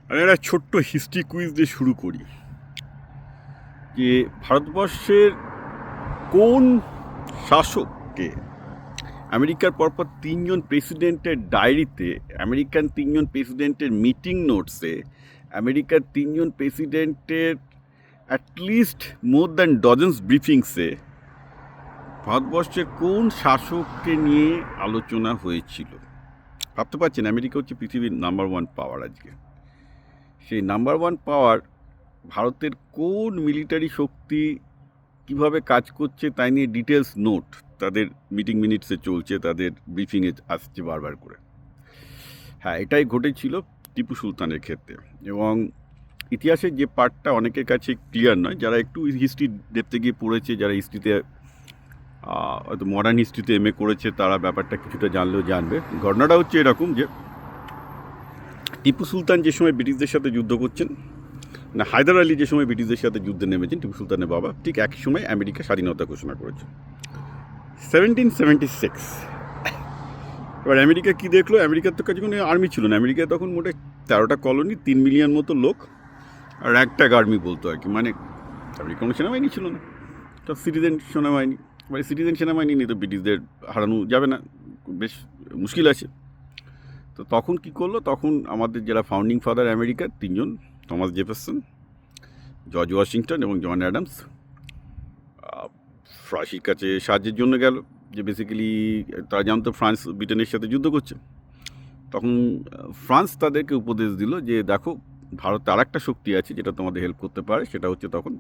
আমি একটা ছোট্ট হিস্ট্রি কুইজ দিয়ে শুরু করি যে ভারতবর্ষের কোন শাসককে আমেরিকার পরপর তিনজন প্রেসিডেন্টের ডায়েরিতে, আমেরিকান তিনজন প্রেসিডেন্টের মিটিং নোটসে, আমেরিকার তিনজন প্রেসিডেন্টের অ্যাটলিস্ট মোর দ্যান ডজনস ব্রিফিংসে ভারতবর্ষের কোন শাসককে নিয়ে আলোচনা হয়েছিল? ভাবতে পারছেন, আমেরিকা হচ্ছে পৃথিবীর নাম্বার ওয়ান পাওয়ার আজকে। সেই নাম্বার ওয়ান পাওয়ার ভারতের কোন মিলিটারি শক্তি কিভাবে কাজ করছে তাই নিয়ে ডিটেলস নোট তাদের মিটিং মিনিটসে চলছে, তাদের ব্রিফিংয়ে আসছে বারবার করে। হ্যাঁ, এটাই ঘটেছিল টিপু সুলতানের ক্ষেত্রে। এবং ইতিহাসের যে পার্টটা অনেকের কাছে ক্লিয়ার নয়, যারা একটু হিস্ট্রি দেখতে গিয়ে পড়েছে, যারা হিস্ট্রিতে হয়তো মডার্ন হিস্ট্রিতে এমএ করেছে, তারা ব্যাপারটা কিছুটা জানলেও জানবে। ঘটনাটা হচ্ছে এরকম যে টিপু সুলতান যে সময় ব্রিটিশদের সাথে যুদ্ধ করছেন, না হায়দার আলী যে সময় ব্রিটিশদের সাথে যুদ্ধে নেমেছেন, টিপু সুলতানের বাবা, ঠিক একই সময় আমেরিকা স্বাধীনতা ঘোষণা করেছে 1776। এবার আমেরিকা কী দেখলো, আমেরিকার তো কাছে কোনো আর্মি ছিল না। আমেরিকায় তখন মোটে 13টা কলোনি, 3 মিলিয়ন মতো লোক, আর একটা আর্মি বলতো আর কি। মানে আমেরিকা কোনো সেনাবাহিনী ছিল না, তো সিটিজেন সেনাবাহিনী। মানে সিটিজেন সেনাবাহিনী নিয়ে তো ব্রিটিশদের হারানো যাবে না, বেশ মুশকিল আছে। তো তখন কী করলো, তখন আমাদের যারা ফাউন্ডিং ফাদার আমেরিকার তিনজন, থমাস জেফারসন, জর্জ ওয়াশিংটন এবং জন অ্যাডামস, ফরাসির কাছে সাহায্যের জন্য গেল। যে বেসিক্যালি তারা জানতো ফ্রান্স ব্রিটেনের সাথে যুদ্ধ করছে। তখন ফ্রান্স তাদেরকে উপদেশ দিল যে দেখো, ভারতে আর একটা শক্তি আছে যেটা তোমাদের হেল্প করতে পারে, সেটা হচ্ছে তখন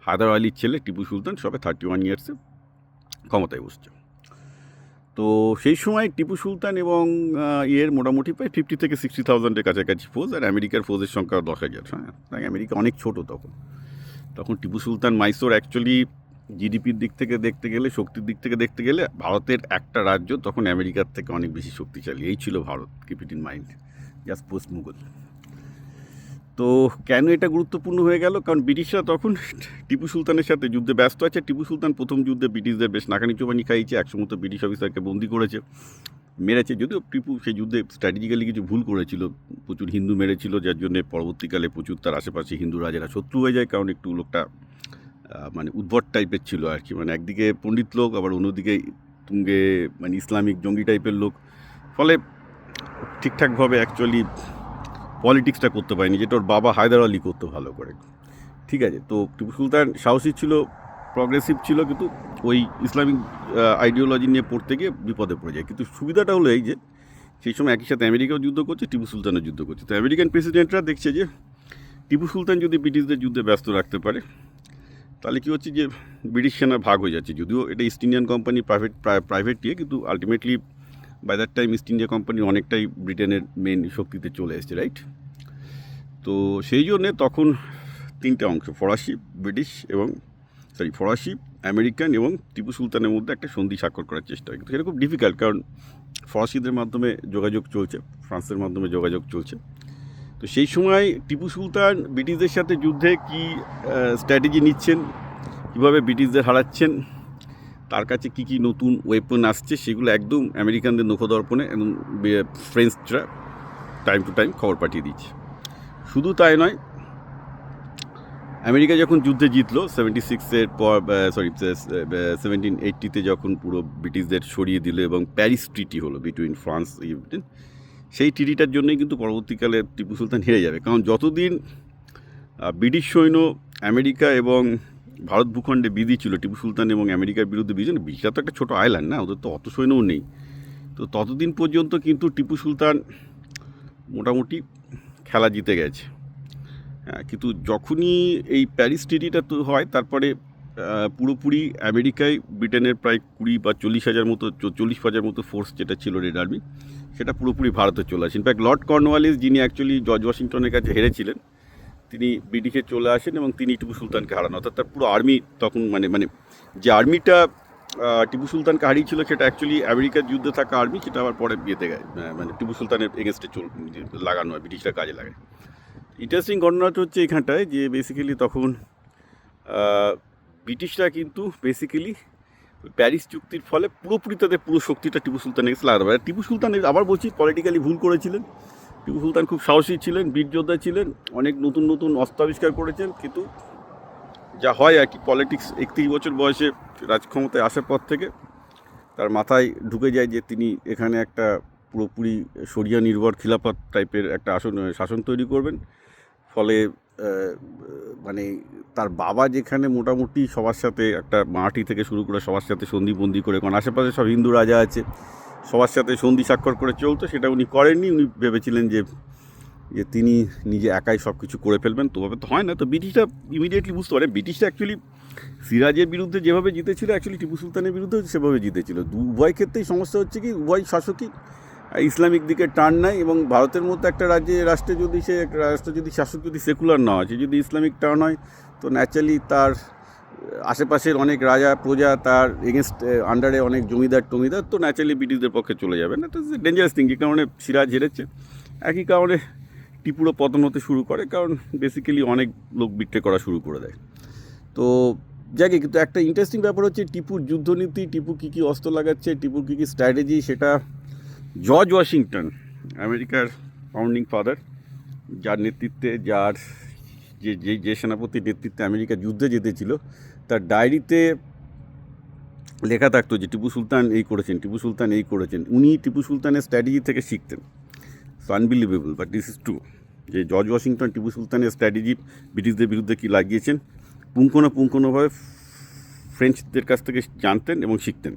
হায়দার আলীর ছেলে টিপু সুলতান, সবে 31 ইয়ার্সে ক্ষমতায় বসছে। তো সেই সময় টিপু সুলতান এবং মোটামুটি প্রায় 50 থেকে 60,000-এর কাছাকাছি ফৌজ, আর আমেরিকার ফৌজের সংখ্যা 10,000। হ্যাঁ, তাই আমেরিকা অনেক ছোটো তখন। তখন টিপু সুলতান মাইসোর অ্যাকচুয়ালি জিডিপির দিক থেকে দেখতে গেলে, শক্তির দিক থেকে দেখতে গেলে ভারতের একটা রাজ্য তখন আমেরিকার থেকে অনেক বেশি শক্তিশালী। এই ছিল Bharat, keep it in mind, just post Mughal. তো কেন এটা গুরুত্বপূর্ণ হয়ে গেল? কারণ ব্রিটিশরা তখন টিপু সুলতানের সাথে যুদ্ধে ব্যস্ত আছে। টিপু সুলতান প্রথম যুদ্ধে ব্রিটিশদের বেশ নাকানি চোবানি খাইয়েছে, 100 মতো ব্রিটিশ অফিসারকে বন্দি করেছে, মেরেছে। যদিও টিপু সেই যুদ্ধে স্ট্র্যাটেজিক্যালি কিছু ভুল করেছিল, প্রচুর হিন্দু মেরেছিল, যার জন্যে পরবর্তীকালে প্রচুর তার আশেপাশে হিন্দু রাজারা শত্রু হয়ে যায়। কারণ একটু লোকটা মানে উদ্ভট টাইপের ছিল আর কি। মানে একদিকে পণ্ডিত লোক, আবার অন্যদিকে তুঙ্গে মানে ইসলামিক জঙ্গি টাইপের লোক। ফলে ঠিকঠাকভাবে অ্যাকচুয়ালি পলিটিক্সটা করতে পারেনি, যেটা ওর বাবা হায়দার আলী করতো ভালো করে। ঠিক আছে, তো টিপু সুলতান সাহসী ছিল, প্রগ্রেসিভ ছিল, কিন্তু ওই ইসলামিক আইডিওলজি নিয়ে পড়তে গিয়ে বিপদে পড়ে যায়। কিন্তু সুবিধাটা হলো এই যে সেই সময় একই সাথে আমেরিকাও যুদ্ধ করছে, টিপু সুলতানও যুদ্ধ করছে। তো আমেরিকান প্রেসিডেন্টরা দেখছে যে টিপু সুলতান যদি ব্রিটিশদের যুদ্ধে ব্যস্ত রাখতে পারে, তাহলে কী হচ্ছে যে ব্রিটিশ সেনা ভাগ হয়ে যাচ্ছে। যদিও এটা ইস্ট ইন্ডিয়ান কোম্পানি প্রাইভেট ইয়ে, কিন্তু ultimately by that time East India Company অনেকটাই ব্রিটেনের মেন শক্তিতে চলে এসছে, রাইট? তো সেই জন্যে তখন 3টে অংশ, ফরাসি, ব্রিটিশ এবং ফরাসি, আমেরিকান এবং টিপু সুলতানের মধ্যে একটা সন্ধি স্বাক্ষর করার চেষ্টা হয়। কিন্তু সেটা খুব ডিফিকাল্ট, কারণ ফরাসিদের মাধ্যমে যোগাযোগ চলছে, ফ্রান্সের মাধ্যমে যোগাযোগ চলছে। তো সেই সময় টিপু সুলতান ব্রিটিশদের সাথে যুদ্ধে কী স্ট্র্যাটেজি নিচ্ছেন, কীভাবে ব্রিটিশদের হারাচ্ছেন, তার কাছে কী কী নতুন ওয়েপন আসছে, সেগুলো একদম আমেরিকানদের নখদর্পণে এবং ফ্রেঞ্চরা টাইম টু টাইম খবর পাঠিয়ে দিচ্ছে। শুধু তাই নয়, আমেরিকা যখন যুদ্ধে জিতলো 76-এর পর, 1780-তে যখন পুরো ব্রিটিশদের সরিয়ে দিল এবং প্যারিস ট্রিটি হলো বিটুইন ফ্রান্স এবং ব্রিটেন, সেই ট্রিটিটার জন্যই কিন্তু পরবর্তীকালে টিপু সুলতান হেরে যাবে। কারণ যতদিন ব্রিটিশ সৈন্য আমেরিকা এবং ভারত ভূখণ্ডে বিধি ছিল টিপু সুলতান এবং আমেরিকার বিরুদ্ধে বিজয়, ব্রিটিশরা তো একটা ছোটো আইল্যান্ড না, ওদের তো অত সৈন্যও নেই। তো ততদিন পর্যন্ত কিন্তু টিপু সুলতান মোটামুটি খেলা জিতে গেছে। হ্যাঁ, কিন্তু যখনই এই প্যারিস ট্রিটিটা তো হয়, তারপরে পুরোপুরি আমেরিকায় ব্রিটেনের প্রায় 20 বা 40,000 মতো 40,000 মতো ফোর্স যেটা ছিল রেড আর্মি, সেটা পুরোপুরি ভারতে চলে আসে। ইনফ্যাক্ট লর্ড কর্নওয়ালিস, যিনি অ্যাকচুয়ালি জর্জ ওয়াশিংটনের কাছে হেরেছিলেন, তিনি ব্রিটিশে চলে আসেন এবং তিনি টিপু সুলতানকে হারান। অর্থাৎ তার পুরো আর্মি তখন মানে যে আর্মিটা টিপু সুলতানকে হারিয়েছিল, সেটা অ্যাকচুয়ালি আমেরিকার যুদ্ধে থাকা আর্মি, সেটা আবার পরে বিয়েতে গায় মানে টিপু সুলতানের এগেনস্টে লাগানো হয়, ব্রিটিশরা কাজে লাগায়। ইন্টারেস্টিং ঘটনাটা হচ্ছে এখানটায় যে বেসিক্যালি তখন ব্রিটিশরা কিন্তু বেসিক্যালি প্যারিস চুক্তির ফলে পুরোপুরি তাদের পুরো শক্তিটা টিপু সুলতানের কাছে লাগাতে পারে। টিপু সুলতান, আবার বলছি, পলিটিক্যালি ভুল করেছিলেন, টিপু সুলতান খুব সাহসী ছিলেন, বীর যোদ্ধা ছিলেন, অনেক নতুন নতুন অস্ত্র আবিষ্কার করেছেন, কিন্তু যা হয় আর কি, পলিটিক্স 31 বছর বয়সে রাজক্ষমতায় আসার পর থেকে তার মাথায় ঢুকে যায় যে তিনি এখানে একটা পুরোপুরি শরিয়া নির্ভর খিলাফত টাইপের একটা শাসন তৈরি করবেন। ফলে মানে তার বাবা যেখানে মোটামুটি সবার সাথে একটা মারাঠি থেকে শুরু করে সবার সাথে সন্ধিবন্দি করে, কারণ আশেপাশে সব হিন্দু রাজা আছে, সবার সাথে সন্ধি স্বাক্ষর করে চলতো, সেটা উনি করেননি। উনি ভেবেছিলেন যে তিনি নিজে একাই সব কিছু করে ফেলবেন, তোভাবে তো হয় না। তো ব্রিটিশরা ইমিডিয়েটলি বুঝতে পারে, ব্রিটিশরা অ্যাকচুয়ালি সিরাজের বিরুদ্ধে যেভাবে জিতেছিল, অ্যাকচুয়ালি টিপু সুলতানের বিরুদ্ধেও সেভাবে জিতেছিল। উভয় ক্ষেত্রেই সমস্যা হচ্ছে কি, উভয় শাসকই ইসলামিক দিকে টার্ন নেয়, এবং ভারতের মতো একটা রাষ্ট্রে যদি শাসক যদি সেকুলার না হয়, যদি ইসলামিক টার্ন হয়, তো ন্যাচারালি তার আশেপাশের অনেক রাজা প্রজা তার এগেনস্ট আন্ডারে অনেক জমিদার তো ন্যাচারালি ব্রিটিশদের পক্ষে চলে যাবে না। তো ডেঞ্জারাস থিং। যে কারণে সিরাজ হেরেছে, একই কারণে টিপুরও পতন হতে শুরু করে, কারণ বেসিক্যালি অনেক লোক বিট্রে করা শুরু করে দেয়। তো যাকে, কিন্তু একটা ইন্টারেস্টিং ব্যাপার হচ্ছে টিপুর যুদ্ধনীতি, টিপু কী কী অস্ত্র লাগাচ্ছে, টিপুর কী কী স্ট্র্যাটেজি, সেটা জর্জ ওয়াশিংটন, আমেরিকার ফাউন্ডিং ফাদার, যার নেতৃত্বে যে সেনাপতির নেতৃত্বে আমেরিকা যুদ্ধে জিতেছিল, তার ডায়েরিতে লেখা থাকতো যে টিপু সুলতান এই করেছেন। উনি টিপু সুলতানের স্ট্র্যাটেজি থেকে শিখতেন। So unbelievable, but this is true, যে জর্জ ওয়াশিংটন টিপু সুলতানের স্ট্র্যাটেজি ব্রিটিশদের বিরুদ্ধে কী লাগিয়েছেন পুঙ্খানুপুঙ্খভাবে ফ্রেঞ্চদের কাছ থেকে জানতেন এবং শিখতেন।